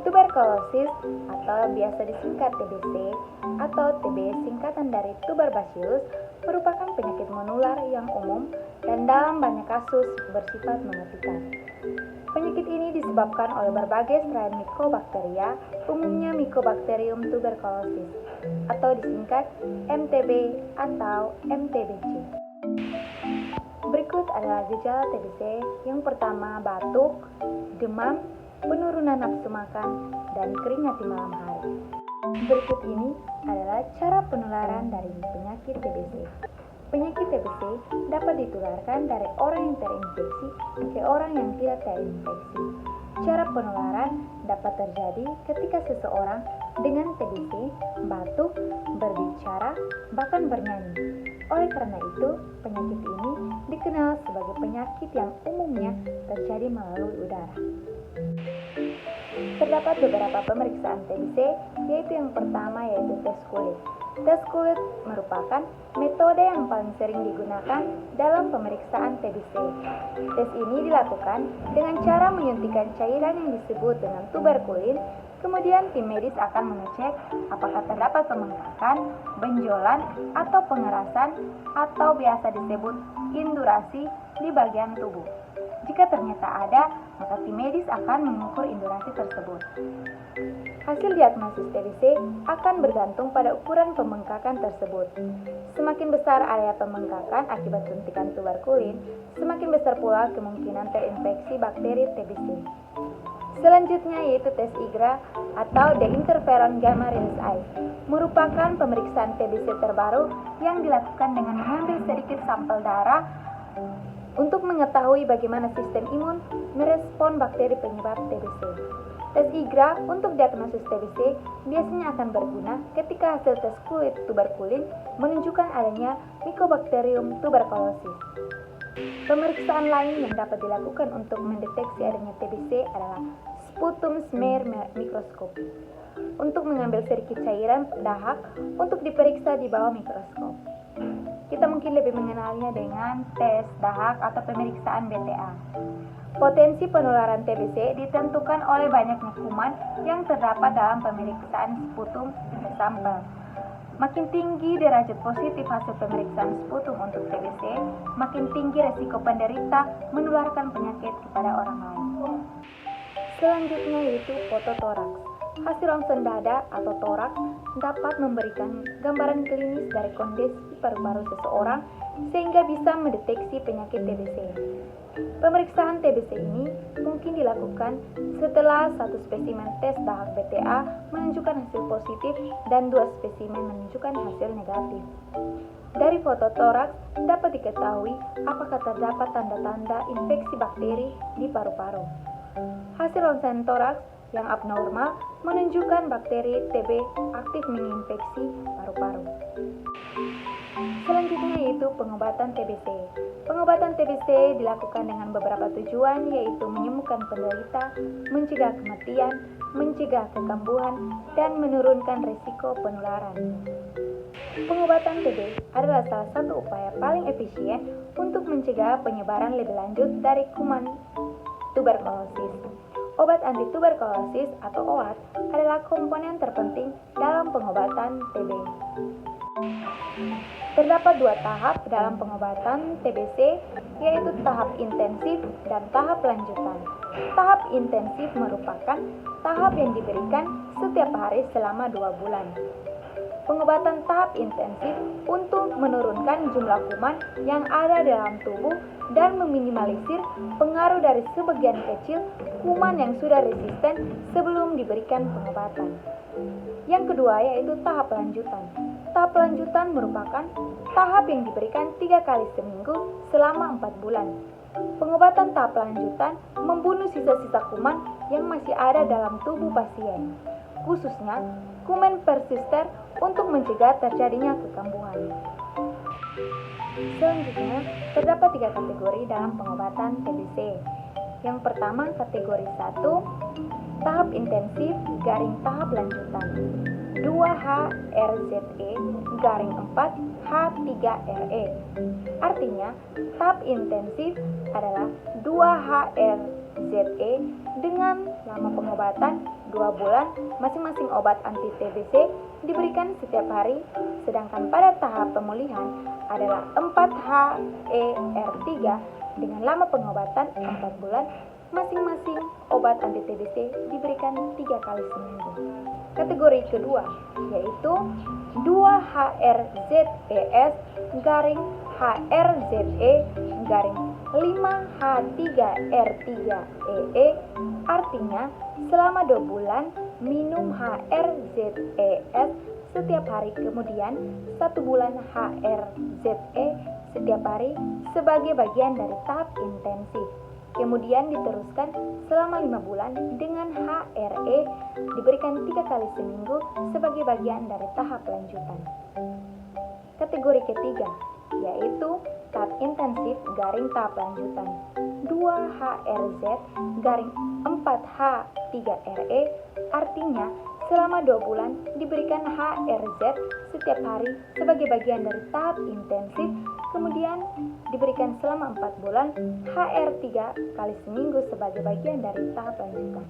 Tuberkulosis atau biasa disingkat TBC atau TB singkatan dari tuber bacillus merupakan penyakit menular yang umum dan dalam banyak kasus bersifat mematikan. Penyakit ini disebabkan oleh berbagai strain Mycobacteria, umumnya Mycobacterium tuberculosis atau disingkat MTB atau MTBC. Berikut adalah gejala TBC. Yang pertama, batuk, demam, penurunan nafsu makan, dan keringat di malam hari. Berikut ini adalah cara penularan dari penyakit TBC. Penyakit TBC dapat ditularkan dari orang yang terinfeksi ke orang yang tidak terinfeksi. Cara penularan dapat terjadi ketika seseorang dengan TBC batuk, berbicara, bahkan bernyanyi. Oleh karena itu, penyakit ini dikenal sebagai penyakit yang umumnya terjadi melalui udara. Terdapat beberapa pemeriksaan TBC, yaitu yang pertama yaitu tes kulit. Tes kulit merupakan metode yang paling sering digunakan dalam pemeriksaan TBC. Tes ini dilakukan dengan cara menyuntikkan cairan yang disebut dengan tuberkulin. Kemudian tim medis akan mengecek apakah terdapat pembengkakan, benjolan, atau pengerasan, atau biasa disebut indurasi di bagian tubuh. Jika ternyata ada, maka tim medis akan mengukur indurasi tersebut. Hasil diagnosis TBC akan bergantung pada ukuran pembengkakan tersebut. Semakin besar area pembengkakan akibat suntikan tuberkulin, semakin besar pula kemungkinan terinfeksi bakteri TBC. Selanjutnya yaitu tes IGRA atau The Interferon Gamma Release Eye, merupakan pemeriksaan TBC terbaru yang dilakukan dengan mengambil sedikit sampel darah untuk mengetahui bagaimana sistem imun merespon bakteri penyebab TBC. Tes IGRA untuk diagnosis TBC biasanya akan berguna ketika hasil tes kulit tuberkulin menunjukkan adanya Mycobacterium tuberculosis. Pemeriksaan lain yang dapat dilakukan untuk mendeteksi adanya TBC adalah sputum smear microscopy untuk mengambil sedikit cairan dahak untuk diperiksa di bawah mikroskop. Kita mungkin lebih mengenalnya dengan tes dahak atau pemeriksaan BTA. Potensi penularan TBC ditentukan oleh banyaknya kuman yang terdapat dalam pemeriksaan sputum sampel. Makin tinggi derajat positif hasil pemeriksaan sputum untuk TBC, makin tinggi resiko penderita menularkan penyakit kepada orang lain. Selanjutnya yaitu fototoraks. Hasil ronsen dada atau toraks dapat memberikan gambaran klinis dari kondisi paru-paru seseorang sehingga bisa mendeteksi penyakit TBC. Pemeriksaan TBC ini mungkin dilakukan setelah satu spesimen tes dahak BTA menunjukkan hasil positif dan 2 spesimen menunjukkan hasil negatif. Dari fototoraks dapat diketahui apakah terdapat tanda-tanda infeksi bakteri di paru-paru. Hasil ronsen toraks yang abnormal menunjukkan bakteri TB aktif menginfeksi paru-paru. Selanjutnya yaitu pengobatan TBC. Pengobatan TBC dilakukan dengan beberapa tujuan, yaitu menyembuhkan penderita, mencegah kematian, mencegah kekambuhan, dan menurunkan risiko penularan. Pengobatan TB adalah salah satu upaya paling efisien untuk mencegah penyebaran lebih lanjut dari kuman tuberkulosis. Obat anti-tuberkulosis atau OAT adalah komponen terpenting dalam pengobatan TB. Terdapat 2 tahap dalam pengobatan TBC, yaitu tahap intensif dan tahap lanjutan. Tahap intensif merupakan tahap yang diberikan setiap hari selama 2 bulan. Pengobatan tahap intensif untuk menurunkan jumlah kuman yang ada dalam tubuh dan meminimalisir pengaruh dari sebagian kecil kuman yang sudah resisten sebelum diberikan pengobatan. Yang kedua yaitu tahap lanjutan. Tahap lanjutan merupakan tahap yang diberikan 3 kali seminggu selama 4 bulan. Pengobatan tahap lanjutan membunuh sisa-sisa kuman yang masih ada dalam tubuh pasien, khususnya kuman persister untuk mencegah terjadinya kekambuhan. Selanjutnya, terdapat 3 kategori dalam pengobatan TBC. Yang pertama, kategori 1, tahap intensif garing tahap lanjutan. 2-HRZE-4-H3RE. Artinya, tahap intensif adalah 2-HRZE HRZE dengan lama pengobatan 2 bulan. Masing-masing obat anti-TBC diberikan setiap hari, sedangkan pada tahap pemulihan adalah 4-HER3 dengan lama pengobatan 4 bulan. Masing-masing obat anti-TBC diberikan 3 kali seminggu. Kategori kedua yaitu 2-HRZES garing HRZE garing 5H3R3EE, artinya selama 2 bulan minum HRZES setiap hari, kemudian 1 bulan HRZE setiap hari sebagai bagian dari tahap intensif. Kemudian diteruskan selama 5 bulan dengan HRE diberikan 3 kali seminggu sebagai bagian dari tahap lanjutan. Kategori ketiga yaitu tahap intensif garing tahap lanjutan 2-HRZ garing 4H3RE, artinya selama 2 bulan diberikan HRZ setiap hari sebagai bagian dari tahap intensif, kemudian diberikan selama 4 bulan HR 3 kali seminggu sebagai bagian dari tahap lanjutan.